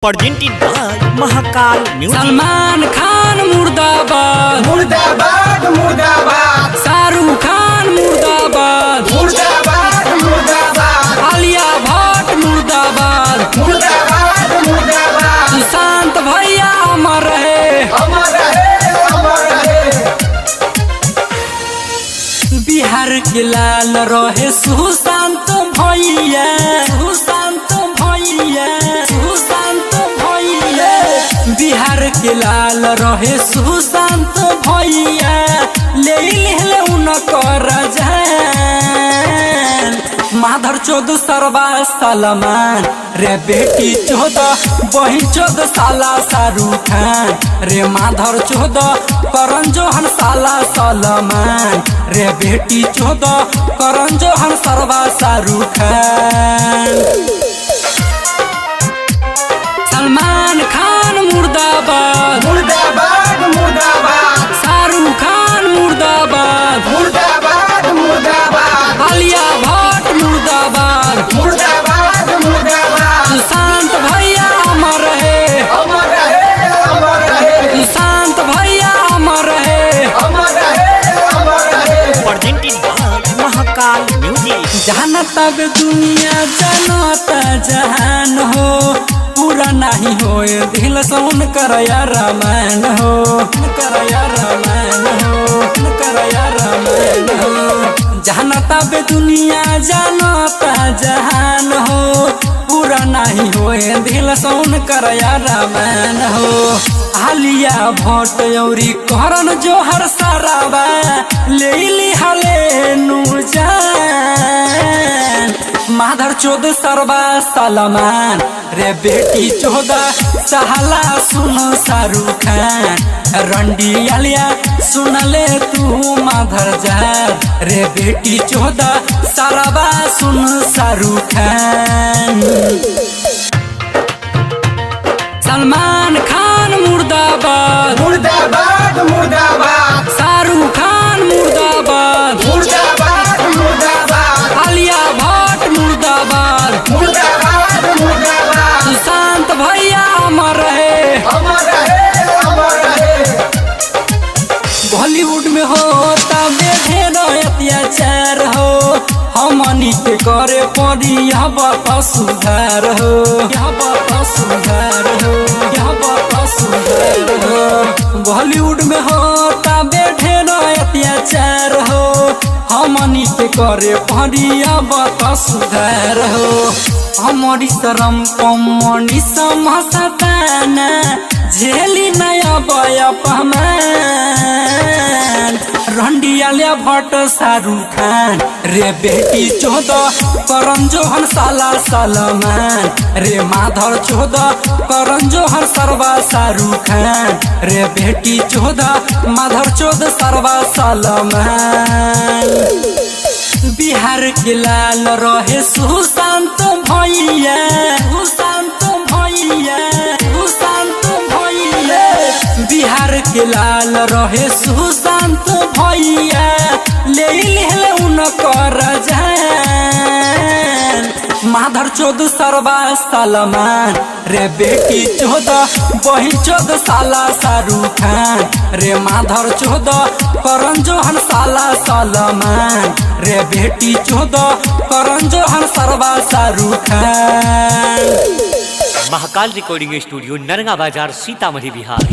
presented by Mahakal music. Salman Khan मुर्दाबाद मुर्दाबाद मुर्दाबाद, शाहरुख खान मुर्दाबाद मुर्दाबाद मुर्दाबाद, आलिया भट्ट मुर्दाबाद मुर्दाबाद मुर्दाबाद, सुशांत भैया अमर रहे अमर रहे अमर रहे। बिहार के लाल रहे सुशांत भैया, सुशांत भैया, सुशांत भैया। बिहार के लाल रहे सुशांत भैया, ले उनकर जान। माधर 14 सरवा सलमान रे, बेटी 14 बहिन 14 साला शाहरुख खान रे। माधर 14 करण जोहर साला सलमान रे, बेटी 14 करण जोहर सरवा शाहरुख खान। सलमान खान मुर्दाबाद मुर्दाबाद मुर्दाबाद, शाहरुख खान मुर्दाबाद मुर्दाबाद मुर्दाबाद, आलिया भट्ट मुर्दाबाद मुर्दाबाद मुर्दाबाद, सुशांत भैया अमर रहे, अमर रहे अमर रहे, सुशांत भैया अमर रहे। अमर रहे अमर रहे। presented by Mahakal music. जानता बे दुनिया जानता जहान हो, पूरा नहीं हो दिल सोन करया रामायण हो, करया रामायण हो, करया रामायण हो। जानता बे दुनिया जानता जहान हो, पूरा नहीं हो दिल सोन करया रामायण हो। आलिया भट्ट औरी करण जोहर साराबा ले हले नु जान। माधर 14 सरवा सलमान रे, बेटी 14 सहला सुन शाहरुख खान। रंडी आलिया सुन ले तू माधर जार रे, बेटी 14 सरवा सुन शाहरुख खान। सलमान खान मुर्दाबाद मुर्दाबाद मुर्दाबाद, शाहरुख खान मुर्दाबाद मुर्दाबाद मुर्दाबाद, आलिया भट्ट मुर्दाबाद मुर्दाबाद मुर्दाबाद, सुशांत भैया अमर रहे। अमर रहे अमर रहे। बॉलीवुड में होता ढेर अत्याचार हो, हमनी के करे पड़ी यह बात सुधार हो, यह बात सुधार हो, यह बात सुधार हो। बॉलीवुड में होता ढेर अत्याचार हो, हमनी के करे पड़ी यह बात सुधार हो। हमारी शरम कमनी समसताना झेली नया बया पहमान। रंडी आलिया भट्ट शाहरुख खान रे, बेटी 14 करण जोहर साला सलमान रे। माधर 14 करण जोहर सरवा शाहरुख खान रे, बेटी 14 माधर 14 सरवा सलमान। बिहार के लाल रहे सुशांत भैया, सुशांत भैया, सुशांत भैया। बिहार के लाल रहे सुशांत भैया, ले उनकर जान। माधर 14 सरवा सलमान रे, बेटी 14 बहिन 14 साला शाहरुख खान रे। माधर 14 करण जोहर साला सलमान रे, बेटी 14 करण जोहर सरवा शाहरुख खान। महाकाल रिकॉर्डिंग स्टूडियो नरगा बाजार सीतामढ़ी बिहार।